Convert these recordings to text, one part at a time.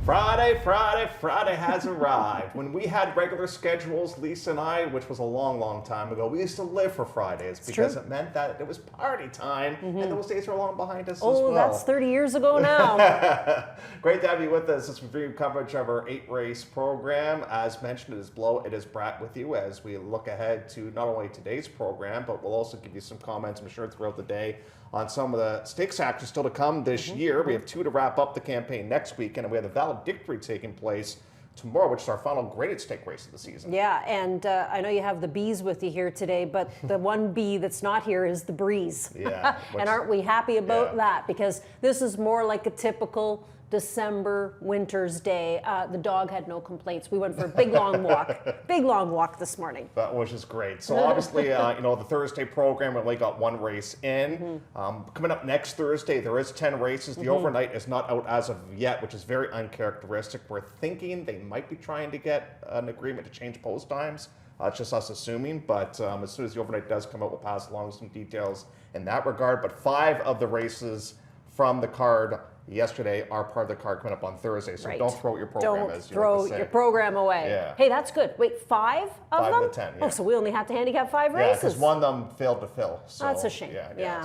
Friday has arrived. When we had regular schedules, Lisa and I, which was a long, long time ago, we used to live for Fridays because it meant that it was party time, and those days are long behind us as well. Oh, that's 30 years ago now. Great to have you with us. This is review coverage of our 8-race program. As mentioned, it is Brett with you as we look ahead to not only today's program, but we'll also give you some comments, I'm sure, throughout the day on some of the stakes actions still to come this year. We have 2 to wrap up the campaign next weekend, and we have the valedictory taking place tomorrow, which is our final graded stake race of the season. Yeah, and I know you have the bees with you here today, but the one bee that's not here is the breeze. Yeah. And aren't we happy about that? Because this is more like a typical December winter's day. The dog had no complaints. We went for a big long walk this morning. Which is great. So obviously, the Thursday program, we only got 1 race in. Coming up next Thursday, there is 10 races. The overnight is not out as of yet, which is very uncharacteristic. We're thinking they might be trying to get an agreement to change post times. It's just us assuming, but as soon as the overnight does come out, we'll pass along some details in that regard. But 5 of the races from the card yesterday are part of the card coming up on Thursday, so don't throw out your program. Don't throw your program away. Yeah. Hey, that's good. Wait, 5 of them? 5 of the 10, yeah. Oh, so we only have to handicap 5 races? Yeah, because one of them failed to fill. So, that's a shame.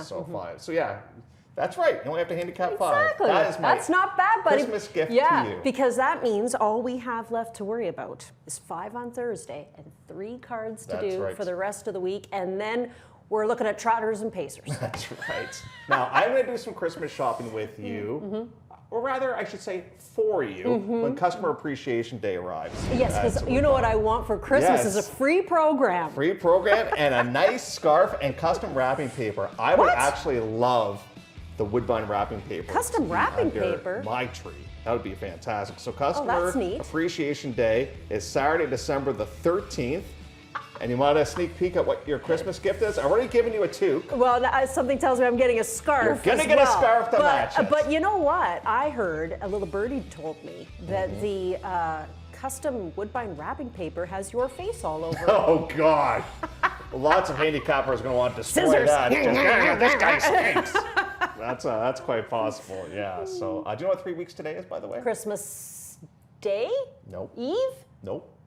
So 5. So yeah, that's right. You only have to handicap 5. Exactly. That's not bad, buddy. Christmas gift to you. Because that means all we have left to worry about is 5 on Thursday and 3 cards to do for the rest of the week, and then we're looking at trotters and pacers. That's right. Now, I'm going to do some Christmas shopping with you. Or rather, I should say, for you, when Customer Appreciation Day arrives. Yes, because you know what I want for Christmas is a free program. Free program and a nice scarf and custom wrapping paper. I would actually love the Woodbine wrapping paper. Custom wrapping paper? My tree. That would be fantastic. So Customer that's Appreciation Day is Saturday, December the 13th. And you want a sneak peek at what your Christmas gift is? I've already given you a toque. Well, something tells me I'm getting a scarf. You're going to get a scarf to match it. But you know what? I heard, a little birdie told me, that the custom Woodbine wrapping paper has your face all over it. Oh, God. Lots of handicappers are going to want to destroy that. This guy stinks. That's quite possible, yeah. So, do you know what 3 weeks today is, by the way? Christmas Day? Nope. Eve? Nope.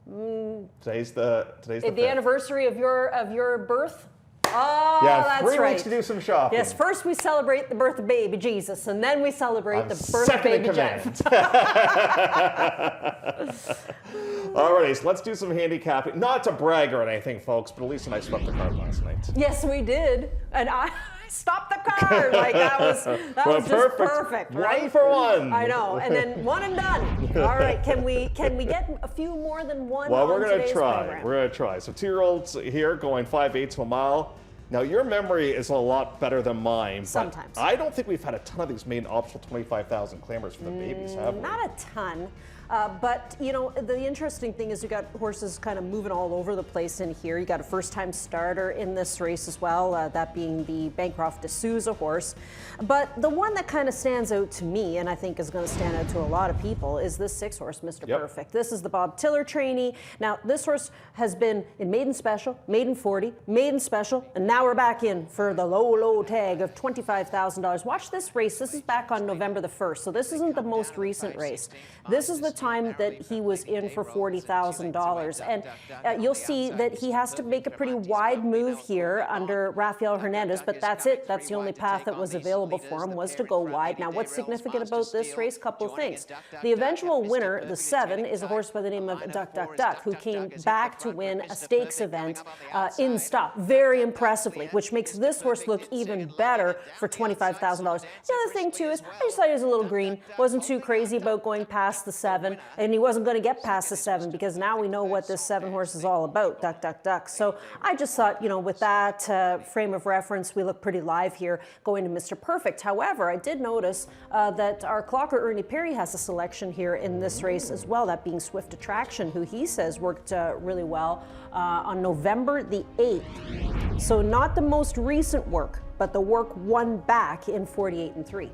Today's the anniversary of your birth. Oh, that's 3 weeks to do some shopping. Yes, first we celebrate the birth of baby Jesus, and then we celebrate the birth of baby Jeff. Alrighty, so let's do some handicapping. Not to brag or anything, folks, but Elise and I swept the card last night. Yes, we did, and I stopped the card. Like that was just perfect, right? 1 for 1. I know, and then 1 and done. All right, can we get a few more than 1? Well, we're going to try. Program? We're going to try. So 2-year-olds here going 5/8 to a mile. Now, your memory is a lot better than mine. Sometimes. I don't think we've had a ton of these maiden optional 25,000 claimers for the babies, have we? Not a ton. But, the interesting thing is you got horses kind of moving all over the place in here. You got a first-time starter in this race as well, that being the Bancroft D'Souza horse. But the one that kind of stands out to me, and I think is going to stand out to a lot of people, is this 6 horse, Mr. Perfect. This is the Bob Tiller trainee. Now, this horse has been in Maiden Special, Maiden 40, Maiden Special, and now we're back in for the low tag of $25,000. Watch this race. This is back on November the 1st, so this isn't the most recent race. This is the time that he was in for $40,000. And you'll see that he has to make a pretty wide move here under Rafael Hernandez, but that's it. That's the only path that was available for him, was to go wide. Now, what's significant about this race? Couple of things. The eventual winner, the 7, is a horse by the name of Duck Duck Duck, who came back to win a stakes event in stop very impressively, which makes this horse look even better for $25,000. The other thing, too, is I just thought he was a little green. Wasn't too crazy about going past the 7, and he wasn't going to get past the 7 because now we know what this 7 horse is all about, Duck Duck Duck. So I just thought, with that frame of reference, we look pretty live here going to Mr. Perfect. However, I did notice that our clocker Ernie Perry has a selection here in this race as well, that being Swift Attraction, who he says worked really well on November the 8th. So not the most recent work, but the work won back in 48 and 3.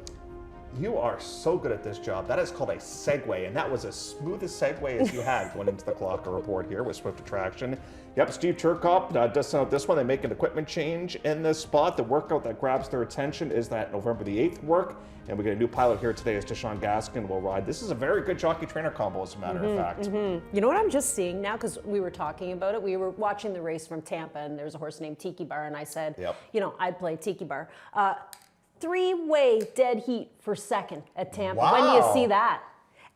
You are so good at this job. That is called a segue, and that was as smooth a segue as you had going into the Clocker Report here with Swift Attraction. Yep, Steve Turkop does send out this one. They make an equipment change in this spot. The workout that grabs their attention is that November the 8th work, and we get a new pilot here today as Deshaun Gaskin will ride. This is a very good jockey-trainer combo, as a matter of fact. You know what I'm just seeing now, because we were talking about it. We were watching the race from Tampa, and there's a horse named Tiki Bar, and I said, you know, I'd play Tiki Bar. Three-way dead heat for second at Tampa. Wow. When do you see that?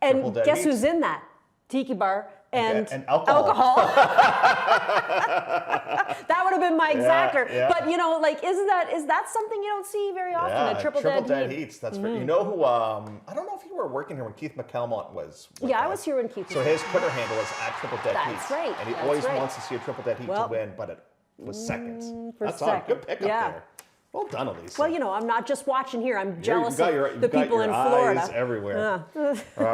And guess heat. who's in that? Tiki Bar and alcohol. That would have been my exactor. Yeah. But you know, like, is that something you don't see very often? Yeah, a triple dead heats. That's right. You know who? I don't know if you were working here when Keith McCalmont was. Yeah, I was here when Keith. So his Twitter handle is @triple-dead heats. That's right. And he always wants to see a triple dead heat to win, but it was seconds. That's a good pickup there. Well done, Elisa. Well, you know, I'm not just watching here. I'm jealous of the got people your in Florida. Eyes everywhere.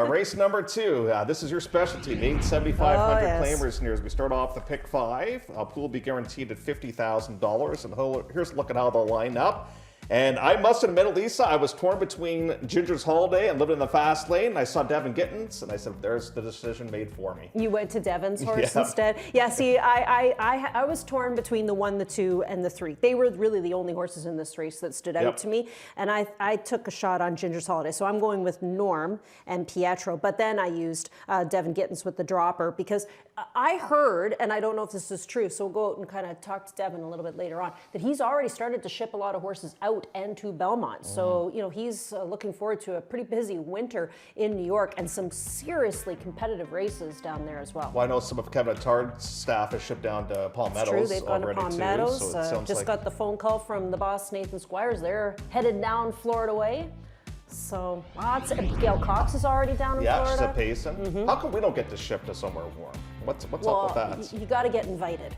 Race number 2. This is your specialty. 8,750 claimers here. As we start off the pick 5, pool will be guaranteed at $50,000. And here's a look at how they'll line up. And I must admit, Elisa, I was torn between Ginger's Holiday and Living in the Fast Lane. I saw Devin Gittins, and I said, there's the decision made for me. You went to Devin's horse instead? Yeah, see, I was torn between the 1, the 2, and the 3. They were really the only horses in this race that stood out to me. And I took a shot on Ginger's Holiday. So I'm going with Norm and Pietro. But then I used Devin Gittins with the dropper because I heard, and I don't know if this is true, so we'll go out and kind of talk to Devin a little bit later on, that he's already started to ship a lot of horses out and to Belmont. So, you know, he's looking forward to a pretty busy winter in New York and some seriously competitive races down there as well. Well, I know some of Kevin Attard's staff has shipped down to Palm Meadows. True, they've gone to Palm Meadows. So just got the phone call from the boss, Nathan Squires. They're headed down Florida way. So, Gail Cox is already down in Florida. Yeah, she's a pacing. How come we don't get to ship to somewhere warm? What's up with that? You got to get invited.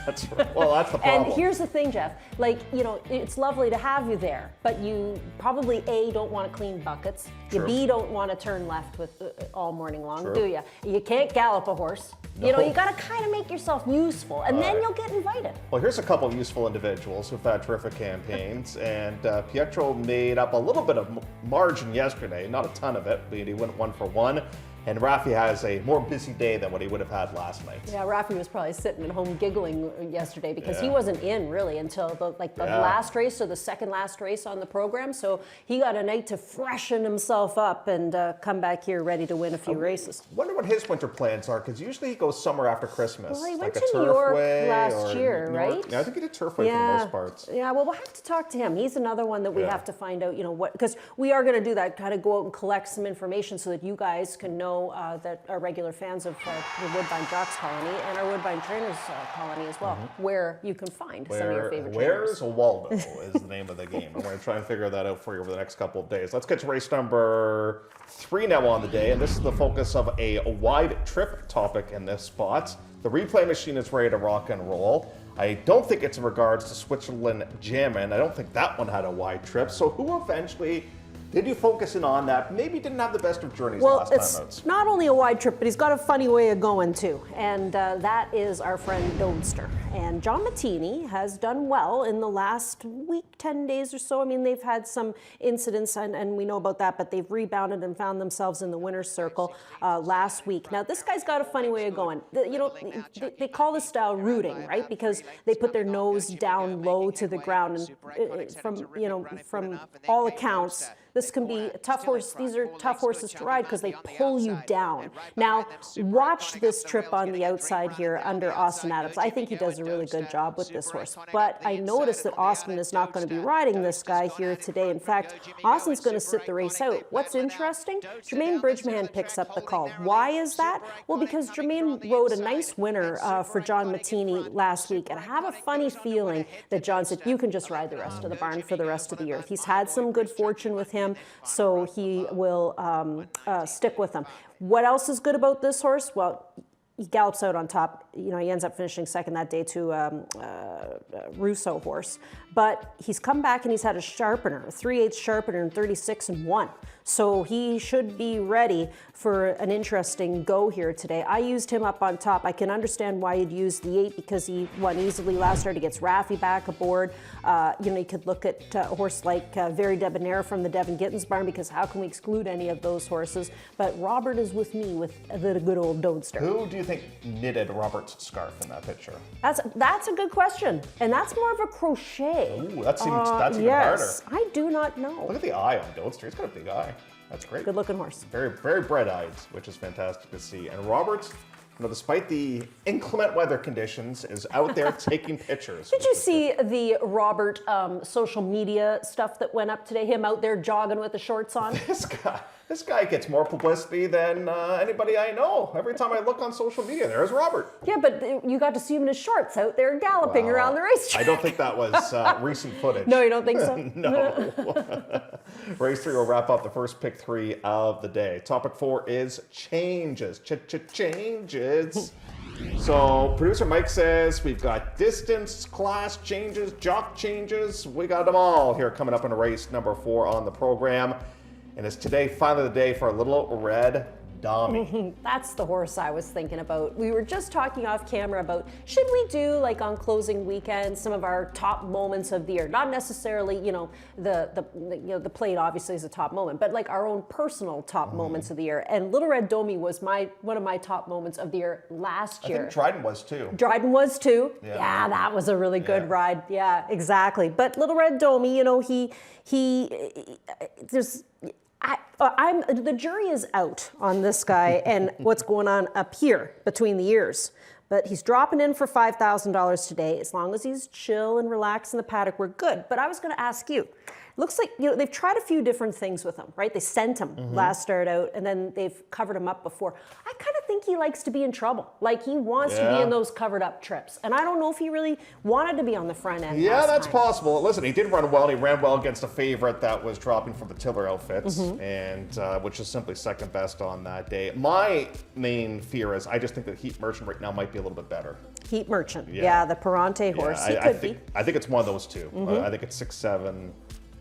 That's right. Well, that's the problem. And here's the thing, Jeff. Like, you know, it's lovely to have you there, but you probably A, don't want to clean buckets. True. You B, don't want to turn left with all morning long, True. do you? You can't gallop a horse. No. You know, you got to kind of make yourself useful, and then you'll get invited. Well, here's a couple of useful individuals who've had terrific campaigns, and Pietro made up a little bit of margin yesterday, not a ton of it, but he went 1 for 1. And Rafi has a more busy day than what he would have had last night. Yeah, Rafi was probably sitting at home giggling yesterday because he wasn't in really until the last race or the second last race on the program. So he got a night to freshen himself up and come back here ready to win a few races. Wonder what his winter plans are, because usually he goes somewhere after Christmas. Well, he like went to New York last year, North, right? Yeah, I think he did Turfway for the most parts. Yeah, well, we'll have to talk to him. He's another one that we have to find out, you know, what, because we are going to do that, kind of go out and collect some information so that you guys can know that are regular fans of the Woodbine Jocks Colony and our Woodbine Trainers Colony as well, where you can find some of your favorite Where's trainers. Waldo is the name of the game. I'm going to try and figure that out for you over the next couple of days. Let's get to race number 3 now on the day, and this is the focus of a wide trip topic in this spot. The replay machine is ready to rock and roll. I don't think it's in regards to Switzerland Jammin'. I don't think that one had a wide trip. So who eventually did you focus in on that? Maybe didn't have the best of journeys last time out. It's not only a wide trip, but he's got a funny way of going too. And that is our friend Domester. And John Mattini has done well in the last week, 10 days or so. I mean, they've had some incidents, and we know about that, but they've rebounded and found themselves in the winner's circle last week. Now, this guy's got a funny way of going. You know, they call this style rooting, right? Because they put their nose down low to the ground. And from all accounts, this can be a tough horse. These are tough horses to ride because they pull you down. Now, watch this trip on the outside here under Austin Adams. I think he does a really good job with this horse. But I noticed that Austin is not going to be riding this guy here today. In fact, Austin's going to sit the race out. What's interesting? Jermaine Bridgman picks up the call. Why is that? Well, because Jermaine rode a nice winner for John Mattini last week. And I have a funny feeling that John said, you can just ride the rest of the barn for the rest of the year. He's had some good fortune with him, so he will stick with them. What else is good about this horse? Well, he gallops out on top. You know, he ends up finishing second that day to Russo horse. But he's come back and he's had a sharpener, a 3/8 sharpener in 36-1. So he should be ready for an interesting go here today. I used him up on top. I can understand why you'd use the 8 because he won easily last start. He gets Raffy back aboard. You know, you could look at a horse like Very Debonair from the Devon Gittins barn, because how can we exclude any of those horses? But Robert is with me with the good old Dodester. Who do you think knitted Robert's scarf in that picture? That's a good question, and that's more of a crochet. Ooh, that's even yes, harder. I do not know. Look at the eye on Dodester. He's got a big eye. That's great. Good looking horse. Very, very bright-eyed, which is fantastic to see. And Robert, you know, despite the inclement weather conditions, is out there taking pictures. Did you see the Robert social media stuff that went up today? Him out there jogging with the shorts on? This guy gets more publicity than anybody I know. Every time I look on social media, there's Robert. Yeah, but you got to see him in his shorts out there galloping around the racetrack. I don't think that was recent footage. No, you don't think so? No. Race 3 will wrap up the first pick 3 of the day. Topic 4 is changes. Changes. So producer Mike says we've got distance, class changes, jock changes. We got them all here coming up in race number 4 on the program. And it's today, finally the day for a little red Dommy. That's the horse I was thinking about. We were just talking off camera about, should we do, like on closing weekend, some of our top moments of the year? Not necessarily, you know, the plate obviously is a top moment, but like our own personal top moments of the year. And Little Red Dommy was one of my top moments of the year last year. I think Dryden was too. Dryden was too. Yeah, that was a really good ride. Yeah, exactly. But Little Red Dommy, you know, the jury is out on this guy and what's going on up here between the ears. But he's dropping in for $5,000 today. As long as he's chill and relaxed in the paddock, we're good. But I was going to ask you, looks like, you know, they've tried a few different things with him, right? They sent him last start out, and then they've covered him up before. I kind of think he likes to be in trouble. Like, he wants to be in those covered up trips. And I don't know if he really wanted to be on the front end. Yeah, that's possible. Listen, he did run well. He ran well against a favorite that was dropping from the Tiller outfits, and which is simply second best on that day. My main fear is I just think that Heat Merchant right now might be a little bit better. Heat Merchant, yeah the Perronte horse. He could be. I think it's one of those two. I think it's 6'7".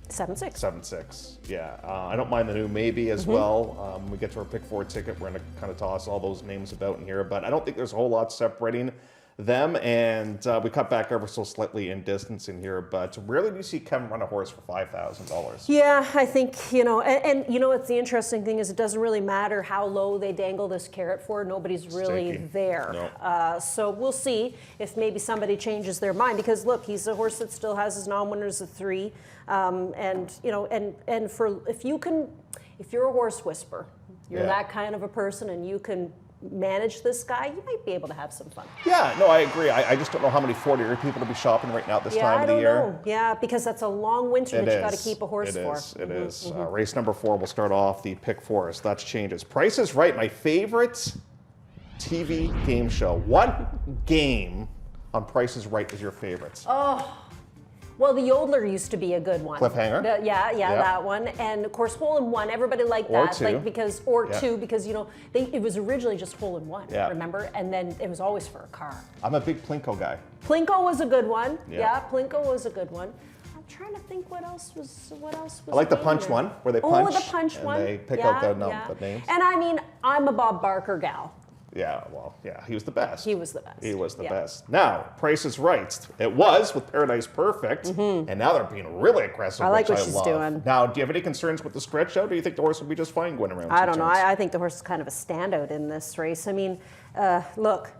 7-6. 7-6, yeah. I don't mind the new maybe as well. We get to our pick 4 ticket. We're going to kind of toss all those names about in here, but I don't think there's a whole lot separating them, and we cut back ever so slightly in distance in here, but rarely do you see Kevin run a horse for $5,000. Yeah, I think, you know, and you know what's the interesting thing is it doesn't really matter how low they dangle this carrot for. Nobody's really there. No. So we'll see if maybe somebody changes their mind, because look, he's a horse that still has his non-winners of 3, and you know, and for if you're a horse whisperer, you're that kind of a person, and you can manage this guy, you might be able to have some fun. Yeah, no, I agree. I just don't know how many 40-year people to be shopping right now at this time of the year. I don't know. Yeah, because that's a long winter that you got to keep a horse for. It is. Race number 4, we'll start off the pick 4. So that's changes. Price is Right, my favorite TV game show. What game on Price is Right is your favorite? Oh. Well, the Yodeler used to be a good one. Cliffhanger. That one. And of course, Hole in One. Everybody liked that. Two, because you know it was originally just Hole in One. Yeah. Remember? And then it was always for a car. I'm a big Plinko guy. Plinko was a good one. Yeah, Plinko was a good one. I'm trying to think what else was. I like the punch one where they punch. Oh, the punch one. They pick out the names. And I mean, I'm a Bob Barker gal. Yeah, well, yeah, he was the best. He was the best. He was the best. Now, Price is Right. It was with Paradise Perfect, and now they're being really aggressive, I like which what she's love. doing. Now, do you have any concerns with the stretch out, or do you think the horse will be just fine going around? I don't know. I think the horse is kind of a standout in this race. I mean, look,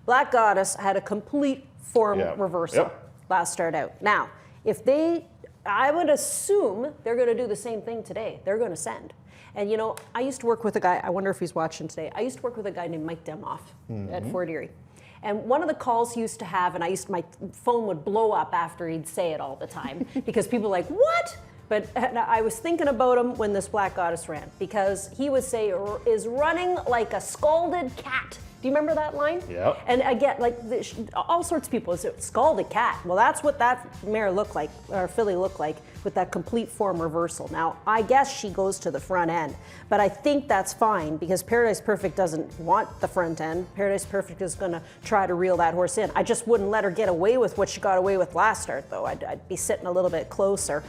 Black Goddess had a complete form reversal last start out. Now, I would assume they're going to do the same thing today. They're going to send. And you know, I used to work with a guy, I wonder if he's watching today. I used to work with a guy named Mike Demoff at Fort Erie. And one of the calls he used to have, and my phone would blow up after he'd say it all the time, because people were like, what? But I was thinking about him when this Black Goddess ran, because he would say, is running like a scalded cat Do you remember that line? Yep. And again, like all sorts of people say, scalded cat. Well, that's what that mare looked like, or filly looked like, with that complete form reversal. Now, I guess she goes to the front end, but I think that's fine because Paradise Perfect doesn't want the front end. Paradise Perfect is going to try to reel that horse in. I just wouldn't let her get away with what she got away with last start, though. I'd be sitting a little bit closer.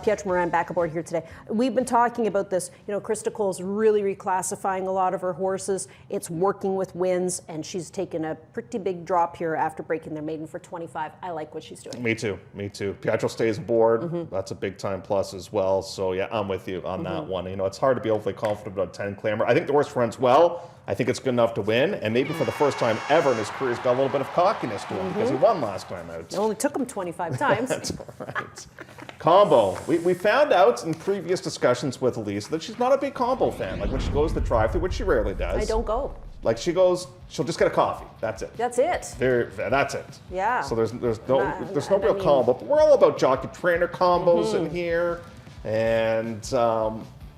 Pietro Moran back aboard here today. We've been talking about this. You know, Krista Cole's really reclassifying a lot of her horses. It's working with wins, and she's taken a pretty big drop here after breaking their maiden for 25. I like what she's doing. Me too. Pietro stays aboard. That's a big time plus as well. So yeah, I'm with you on that one. You know, it's hard to be overly confident about 10 Clamor. I think the horse runs well. I think it's good enough to win, and maybe for the first time ever in his career, he's got a little bit of cockiness to him because he won last time out. It only took him 25 times. That's right. Combo. We found out in previous discussions with Elise that she's not a big combo fan. Like when she goes to the drive-thru, which she rarely does. I don't go. Like she goes, she'll just get a coffee. That's it. That's it. That's it. Yeah. So there's no real combo. But we're all about jockey trainer combos in here. And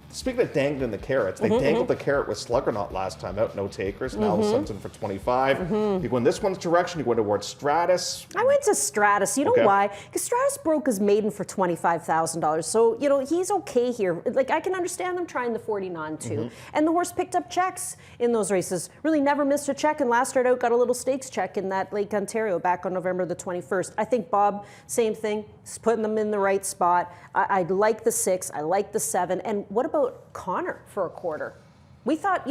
speaking of dangling the carrots, they dangled the carrot with Sluggernaut last time out, no takers. Now all of a sudden for 25. You go in this one's direction, you go towards Stratus. I went to Stratus. You know why? Because Stratus broke his maiden for $25,000. So, you know, he's okay here. Like, I can understand them trying the 40 non-2. And the horse picked up checks in those races. Really never missed a check. And last start out, got a little stakes check in that Lake Ontario back on November the 21st. I think Bob, same thing. He's putting them in the right spot. I like the 6. I like the 7. And what about Connor for a quarter? We thought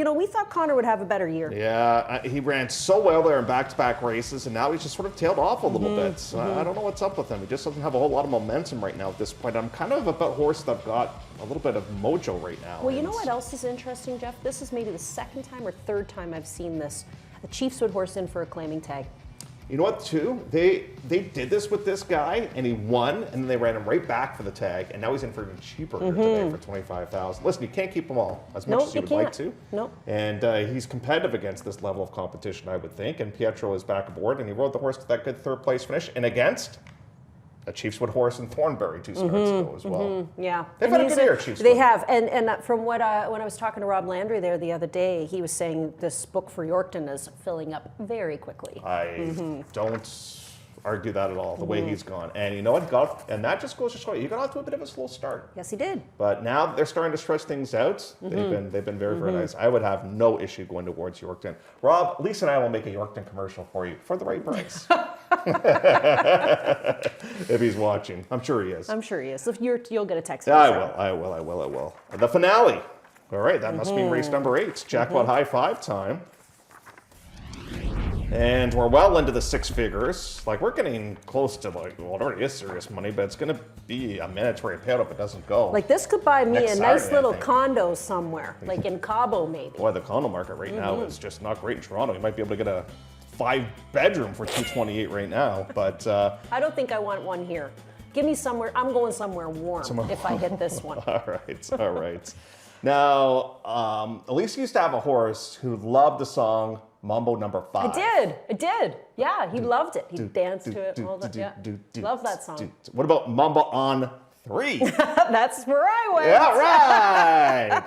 Connor would have a better year. Yeah, he ran so well there in back-to-back races, and now he's just sort of tailed off a little bit. So I don't know what's up with him. He just doesn't have a whole lot of momentum right now at this point. I'm kind of about horse that got a little bit of mojo right now. Well, you know what else is interesting, Jeff? This is maybe the second time or third time I've seen this. A Chiefswood horse in for a claiming tag. You know what, too? They did this with this guy, and he won, and then they ran him right back for the tag, and now he's in for even cheaper here today for $25,000. Listen, you can't keep them all as much as you would like to. Nope. And he's competitive against this level of competition, I would think. And Pietro is back aboard, and he rode the horse to that good third-place finish, and against a Chiefswood horse in Thornbury 2 starts ago as well. Yeah. They've had a good year, Chiefswood. They have. And from what when I was talking to Rob Landry there the other day, he was saying this book for Yorkton is filling up very quickly. I don't argue that at all, the way he's gone. And you know what? And that just goes to show you, he got off to a bit of a slow start. Yes, he did. But now they're starting to stretch things out. They've been very, very nice. I would have no issue going towards Yorkton. Rob, Lisa and I will make a Yorkton commercial for you for the right price. If he's watching. I'm sure he is. I'm sure he is. If you'll get a text. I will. The finale. All right, that must be race number 8. Jackpot high 5 time. And we're well into the 6 figures. Like, we're getting close to, like, well, it already is serious money, but it's going to be a mandatory payout if it doesn't go. Like, this could buy me Next a nice Saturday, little condo somewhere, like in Cabo, maybe. Boy, the condo market right now is just not great in Toronto. You might be able to get a 5-bedroom for $228 right now, but I don't think I want one here. Give me somewhere. I'm going somewhere warm if I hit this one. All right. Now, Elise used to have a horse who loved the song Mambo Number 5. I did. Yeah, he loved it. He danced to it. Love that song. What about Mambo on 3? That's where I went. Yeah,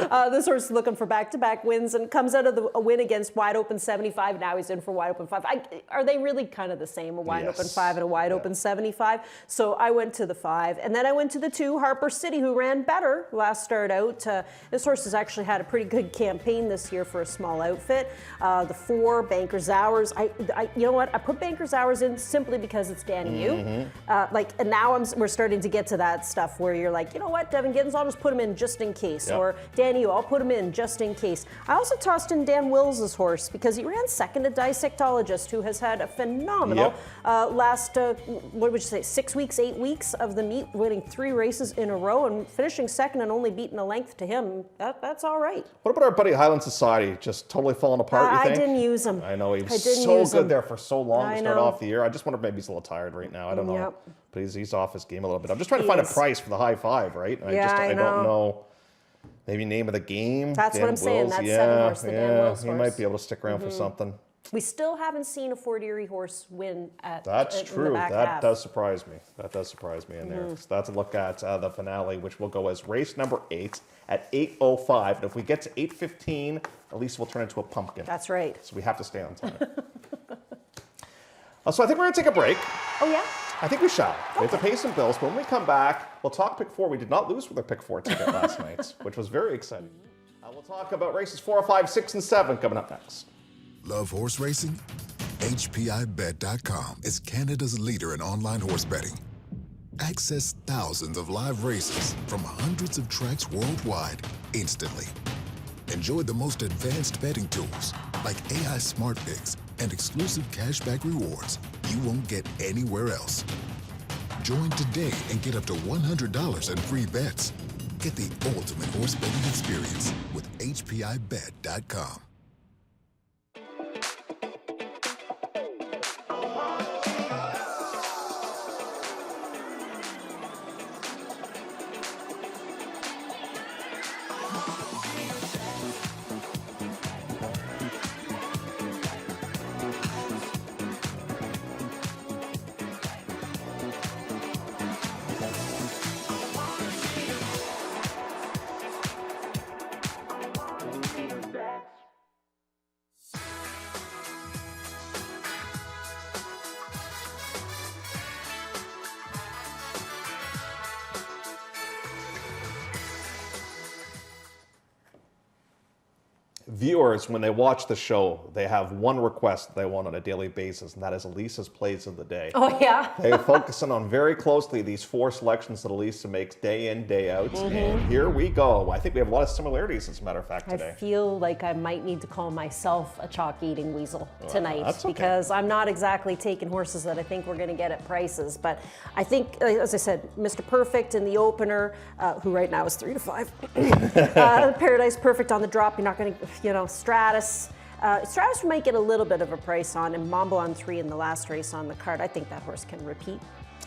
right. This horse is looking for back-to-back wins and comes out of a win against Wide Open 75. Now he's in for Wide Open 5. Are they really kind of the same, a Wide Open 5 and a Wide Open 75? So I went to the 5, and then I went to the 2, Harper City, who ran better last start out. This horse has actually had a pretty good campaign this year for a small outfit. The 4, Banker's Hours. You know what? I put Banker's Hours in simply because it's Danny Yu. And now we're starting to get to that stuff where you're like, you know what, Devin Giddens, I'll just put him in just in case. Yep. Or Danny, I'll put him in just in case. I also tossed in Dan Wills' horse because he ran second to Dissectologist, who has had a phenomenal last, 6 weeks, 8 weeks of the meet, winning 3 races in a row and finishing second and only beating a length to him. That's all right. What about our buddy Highland Society? Just totally falling apart, you think? I didn't use him. I know, he was so good there for so long to start off the year. I just wonder if maybe he's a little tired right now. I don't know. Yep. But he's off his game a little bit. I'm just trying to find a price for the high 5, right? I don't know. Maybe name of the game. That's Dan what I'm saying. Wills. That's 7 horse, the Dan Wills he horse. might be able to stick around for something. We still haven't seen a Fort Erie horse win at That's in true. the back That half. does surprise me. That does surprise me in there. So that's a look at the finale, which will go as race number 8 at 8:05. And if we get to 8:15, at least we'll turn into a pumpkin. That's right. So we have to stay on time. So I think we're going to take a break. Oh, yeah? I think we shall. We have to pay some bills. But when we come back, we'll talk pick 4. We did not lose with our pick 4 ticket last night, which was very exciting. We'll talk about races 4, 5, 6, and 7 coming up next. Love horse racing? HPIBet.com is Canada's leader in online horse betting. Access thousands of live races from hundreds of tracks worldwide instantly. Enjoy the most advanced betting tools like AI Smart Picks and exclusive cashback rewards you won't get anywhere else. Join today and get up to $100 in free bets. Get the ultimate horse betting experience with HPIBet.com. Viewers, when they watch the show, they have one request they want on a daily basis, and that is Elisa's plays of the day. Oh, yeah? They're focusing on very closely these 4 selections that Elisa makes day in, day out. And here we go. I think we have a lot of similarities, as a matter of fact, today. I feel like I might need to call myself a chalk-eating weasel tonight that's okay. because I'm not exactly taking horses that I think we're going to get at prices. But I think, as I said, Mr. Perfect in the opener, who right now is 3 to 5. Paradise Perfect on the drop. You're not going to, Stratus. Stratus might get a little bit of a price on, and Mambo on 3 in the last race on the card. I think that horse can repeat.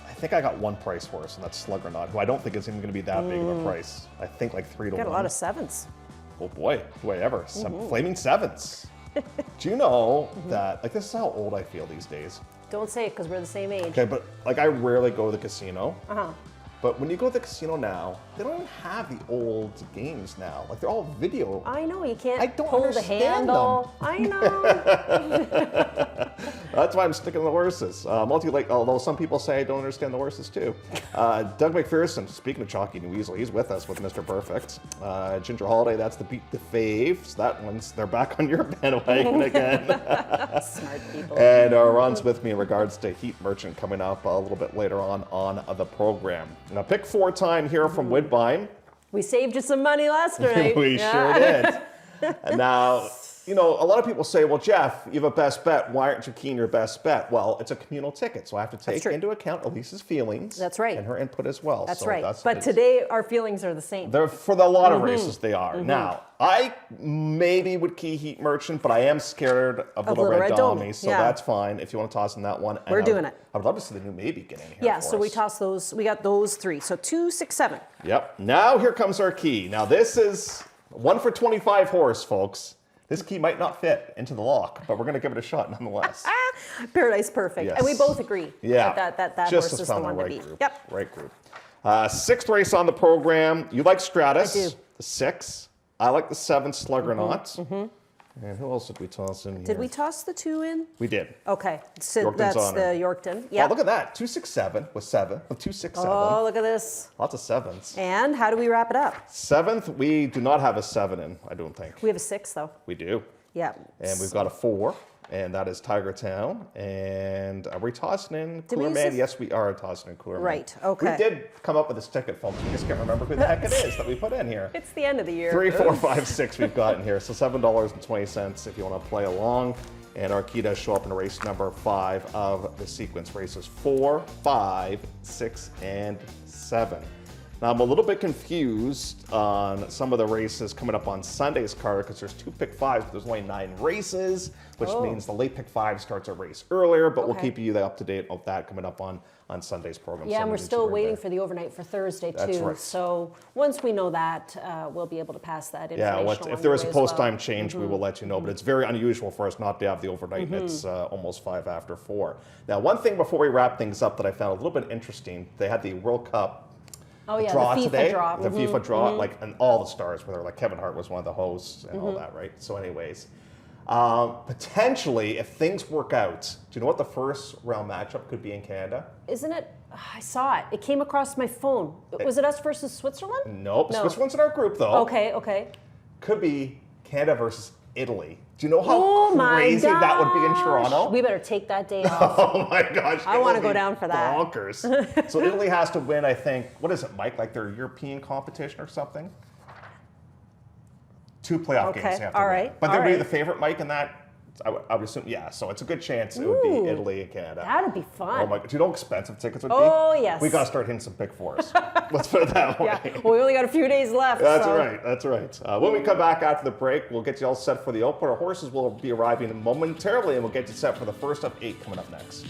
I think I got one price horse, and that's Sluggernaut, who I don't think is even going to be that big of a price. I think like 3 to 1. Got a lot of 7s. Oh boy, do I ever. Some flaming 7s. Do you know that, like, this is how old I feel these days. Don't say it because we're the same age. Okay, but like I rarely go to the casino. Uh-huh. But when you go to the casino now, they don't even have the old games now. Like, they're all video. I know, you can't I don't pull the understand handle. I know. That's why I'm sticking to the horses. Although some people say I don't understand the horses too. Doug McPherson, speaking of Chalky and Weasel, he's with us with Mr. Perfect. Ginger Holiday, that's the Beat the Fave. So that one's, they're back on your bandwagon again. Smart people. And Ron's with me in regards to Heat Merchant coming up a little bit later on the program. Now, pick 4 time here from Woodbine. We saved you some money last night. We sure did. And now, a lot of people say, well, Jeff, you have a best bet. Why aren't you keen your best bet? Well, it's a communal ticket, so I have to take into account Elisa's feelings. That's right. And her input as well. That's so right. But today, our feelings are the same. For a lot of races, they are. Now, I maybe would key Heat Merchant, but I am scared of Little Red Domi, so that's fine if you want to toss in that one. We're doing it. I would love to see the new maybe get in here. Yeah, so we toss those. We got those 3. So 2, 6, 7. Yep. Now here comes our key. Now this is 1 for 25 horse, folks. This key might not fit into the lock, but we're going to give it a shot nonetheless. Paradise Perfect. Yes. And we both agree that just horse is the one to beat. Group. Yep. Right group. 6th race on the program. You like Stratus. I do. The 6. I like the 7, Sluggernaut. And who else did we toss in here? Did we toss the 2 in? We did. Okay. So Yorkton's that's Honor. the Yorkton. Yeah. Oh, look at that. 267 with 7. With 267. Oh, look at this. Lots of 7s. And how do we wrap it up? 7th, we do not have a 7 in, I don't think. We have a 6, though. We do. Yeah. And we've got a 4, and that is Tiger Town. And are we tossing in Cooler Man? Yes, we are tossing in Cooler Man. Right, okay. We did come up with this ticket, folks. We just can't remember who the heck it is that we put in here. It's the end of the year. 3, 4, 5, 6 we've got in here. So $7.20 if you want to play along. And our key does show up in race number 5 of the sequence races 4, 5, 6, and 7. Now, I'm a little bit confused on some of the races coming up on Sunday's card because there's 2 pick 5s, but there's only 9 races, which means the late pick 5 starts a race earlier, but we'll keep you up to date of that coming up on Sunday's program. Yeah, and we're still waiting for the overnight for Thursday, too. That's right. So once we know that, we'll be able to pass that information Yeah, if there is a post-time change, we will let you know, but it's very unusual for us not to have the overnight, and it's almost 5 after 4. Now, one thing before we wrap things up that I found a little bit interesting, they had the World Cup draw the FIFA today, draw. the FIFA draw, like, and all the stars were there. Like Kevin Hart was one of the hosts and all that, right? So, anyways, potentially, if things work out, do you know what the first round matchup could be in Canada? Isn't it? I saw it. It came across my phone. Was it us versus Switzerland? Nope. No. Switzerland's in our group, though. Okay. Could be Canada versus Italy. Do you know how crazy that would be in Toronto? We better take that day off. Oh my gosh. I want to go down for that. Bonkers. So Italy has to win, I think, what is it, Mike? Like their European competition or something? 2 playoff games they have to win. But they'd be the favorite, Mike, in that. I would assume, yeah. So it's a good chance it would be Italy and Canada. That'd be fun. Oh my! Do you know how expensive tickets would be? Oh yes. We got to start hitting some pick 4s. Let's put it that way. Yeah. Well, we only got a few days left. That's right. That's right. When we come back after the break, we'll get you all set for the open. Our horses will be arriving momentarily, and we'll get you set for the first of 8 coming up next.